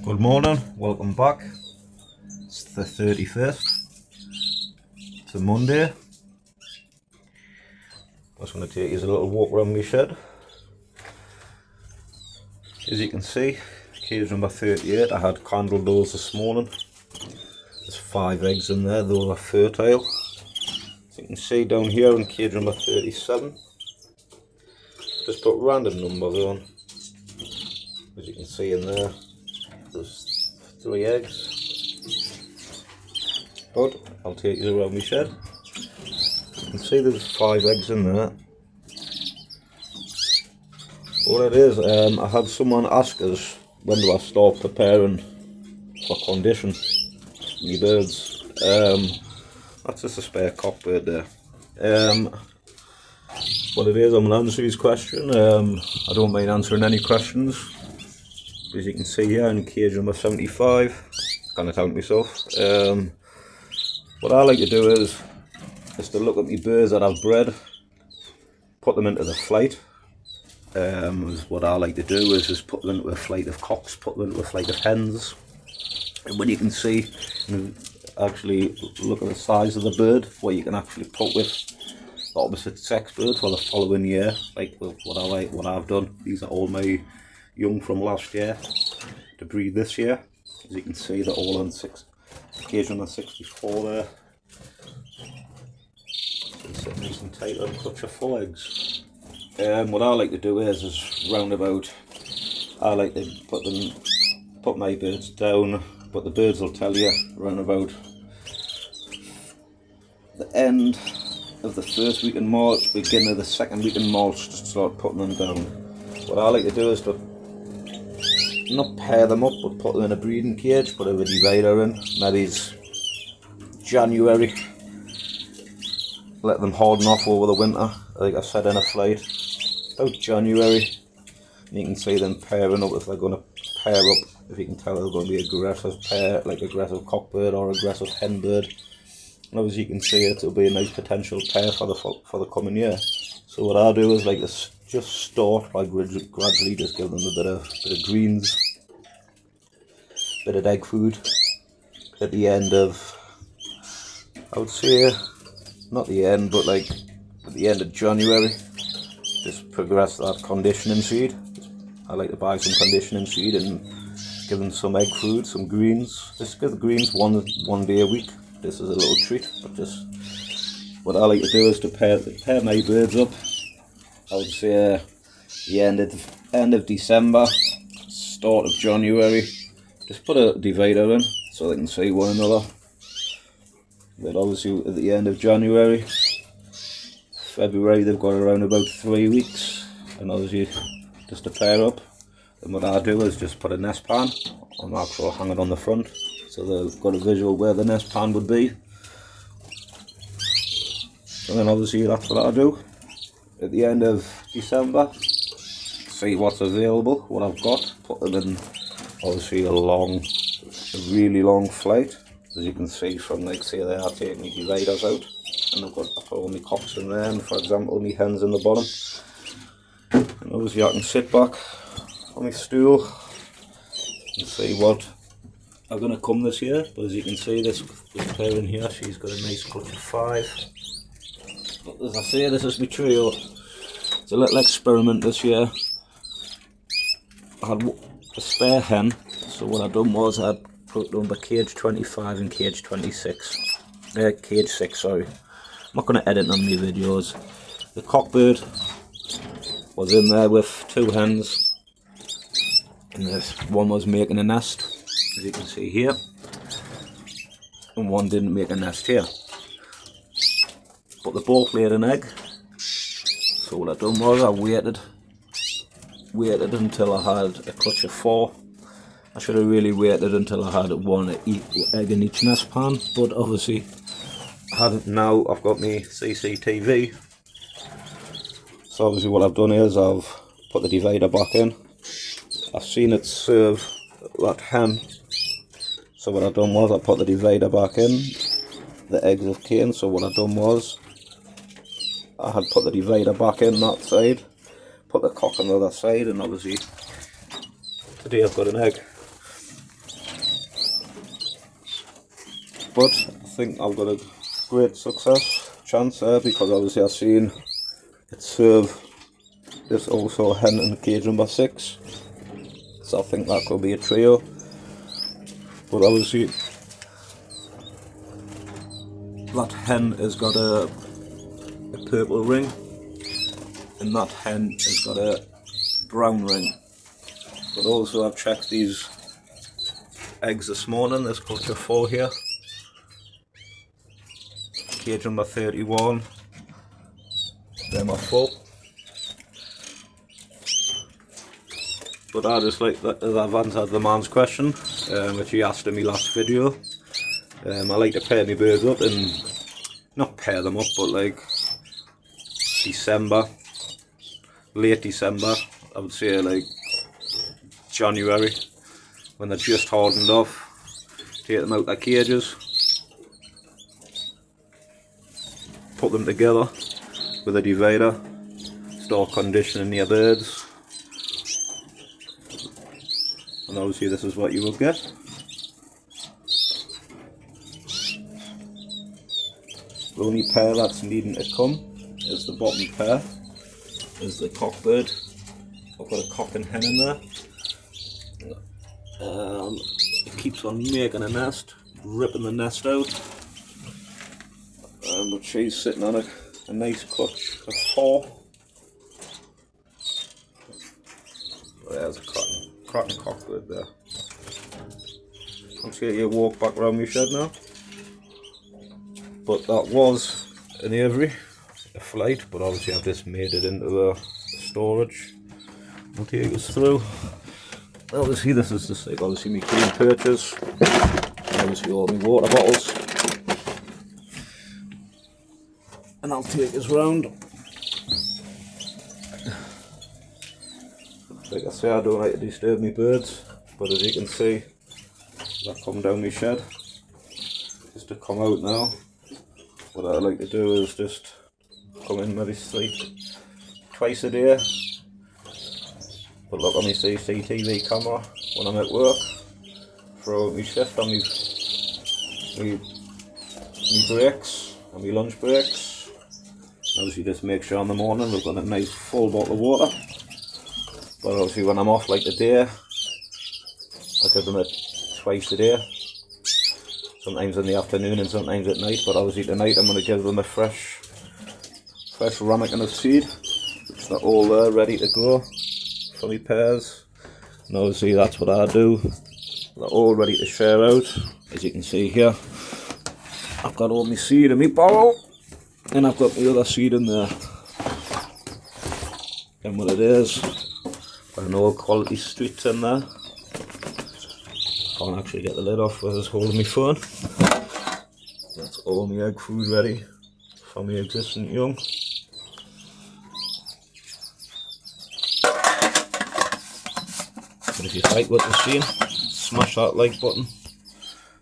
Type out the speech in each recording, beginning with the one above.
Good morning, welcome back. It's the 31st. It's a Monday. I was going to take you a little walk around my shed. As you can see, cage number 38. I had candle doors this morning. There's 5 eggs in there, those are fertile. As you can see down here in cage number 37, just put random numbers on. As you can see in there, there's 3 eggs. But I'll take you around my shed. You can see there's 5 eggs in there. What it is, I had someone ask us when do I start preparing for condition my birds. That's just a spare cockbird there. What it is, I'm going to answer his question. I don't mind answering any questions. As you can see here in cage number 75, kind of count myself. What I like to do is to look at my birds that I've bred, put them into the flight. What I like to do is just put them into a flight of cocks, put them into a flight of hens. And when you can see, actually look at the size of the bird, what you can actually put with the opposite sex bird for the following year, like what I've done. These are all my young from last year to breed this year. As you can see, they're all on cage number 64 there. Sit nice and tight and clutch of full eggs. What I like to do is round about, I like to put my birds down, but the birds will tell you round about the end of the first week in March, beginning of the second week in March, to start putting them down. What I like to do is to not pair them up, but put them in a breeding cage, put a divider in, maybe it's January, let them harden off over the winter, like I said in a flight, about January, and you can see them pairing up if they're going to pair up, if you can tell they're going to be aggressive pair, like aggressive cockbird or aggressive hen bird, and as you can see it'll be a nice potential pair for the coming year. So what I'll do is like this, just start by gradually just give them a bit of greens, bit of egg food at the end of, I would say, not the end, but like at the end of January, just progress that conditioning seed. I like to buy some conditioning seed and give them some egg food, some greens. Just give the greens one day a week. This is a little treat, but just what I like to do is to pair my birds up. I would say the end of December, start of January. Just put a divider in so they can see one another. But obviously at the end of January, February, they've got around about 3 weeks, and obviously just to pair up. And what I do is just put a nest pan, and actually hang it on the front, so they've got a visual where the nest pan would be. And then obviously that's what I do. At the end of December, see what's available, what I've got, put them in obviously a really long flight. As you can see from, like, say they are taking the dividers out, and I've got all my cocks in there, and for example my hens in the bottom. And obviously I can sit back on my stool and see what are going to come this year. But as you can see, this pair in here, she's got a nice clutch of 5. But as I say, this is my trio. It's a little experiment this year. I had a spare hen, so what I done was I put number cage 25 and cage 26. Cage 6, sorry. I'm not going to edit on my videos. The cockbird was in there with 2 hens, and this one was making a nest, as you can see here, and one didn't make a nest here. But they both laid an egg. So what I done was I waited until I had a clutch of 4. I should have really waited until I had 1 egg in each nest pan, but obviously now I've got my CCTV. So obviously what I've done is I've put the divider back in. I've seen it serve that hen. So what I've done was I put the divider back in. The eggs have came, so what I've done was I had put the divider back in that side, put the cock on the other side, and obviously today I've got an egg. but I think I've got a great chance there, because obviously I've seen it serve this also hen in cage number 6, so I think that could be a trio. But obviously that hen has got a purple ring, and that hen has got a brown ring. But also I've checked these eggs this morning. There's clutcher 4 here, cage number 31, they're my full. But I just like that I've answered the man's question, which he asked in my last video. I like to pair my birds up, and not pair them up, but like December, late December, I would say like January, when they're just hardened off, take them out their cages, put them together with a divider, start conditioning your birds, and obviously this is what you will get. The only pair that's needing to come is the bottom pair, is the cockbird. I've got a cock and hen in there. It keeps on making a nest, ripping the nest out, but she's sitting on a nice clutch of 4. There's a cracking cockbird there. Let's get you a walk back around my shed now. But that was an aviary, a flight, but obviously I've just made it into a storage. We'll take us through. Obviously this is just like obviously my clean perches, obviously all my water bottles, and I'll take us round. Like I say, I don't like to disturb my birds, but as you can see, they've come down my shed just to come out now. What I like to do is just come in maybe twice a day, but look on my CCTV camera when I'm at work, throw my shift on my breaks and my lunch breaks. Obviously just make sure in the morning we've got a nice full bottle of water, but obviously when I'm off like today, I give them it twice a day, sometimes in the afternoon and sometimes at night. But obviously tonight I'm going to give them a fresh ramekin of seed, which they're all there ready to go for my pairs. And obviously that's what I do, they're all ready to share out. As you can see here, I've got all my seed in my barrel, and I've got the other seed in there. And what it is, got an old quality streets in there. Can't actually get the lid off where I was holding my phone. That's all my egg food ready for my existing young. But if you like what you're seeing, smash that like button,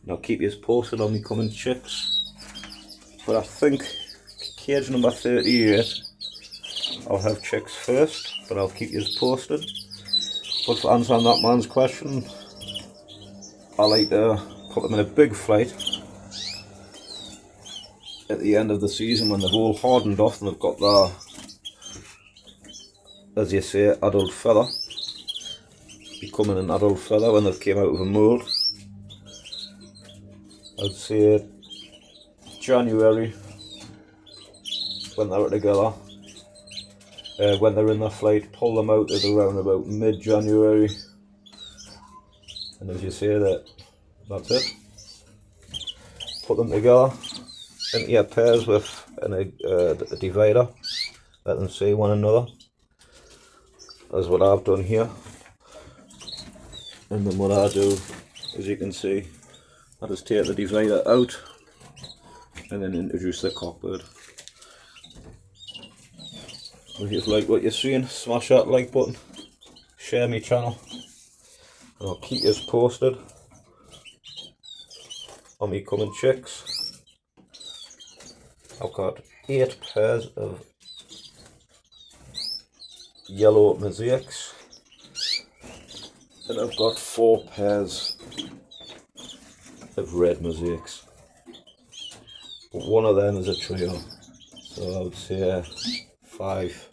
and I'll keep you posted on my coming chicks. But I think cage number 38, I'll have chicks first, but I'll keep you posted. But for answering that man's question, I like to put them in a big flight at the end of the season when they've all hardened off and they've got their, as you say, adult feather, becoming an adult feather when they've came out of a mould. I'd say January, when they're together, when they're in their flight, pull them out at around about mid-January, and as you say, that's it. Put them together into your pairs with a divider, let them see one another. That's what I've done here. And then what I do, as you can see, I just take the divider out and then introduce the cockbird. If you like what you're seeing, smash that like button, share my channel, and I'll keep you posted on me coming chicks. I've got 8 pairs of yellow mosaics, and I've got 4 pairs of red mosaics. but one of them is a trio. So I would say 5.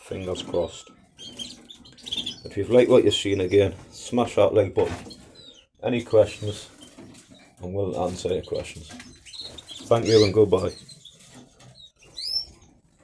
Fingers crossed. If you've liked what you've seen, again, smash that like button. Any questions, and we'll answer your questions. Thank you and goodbye.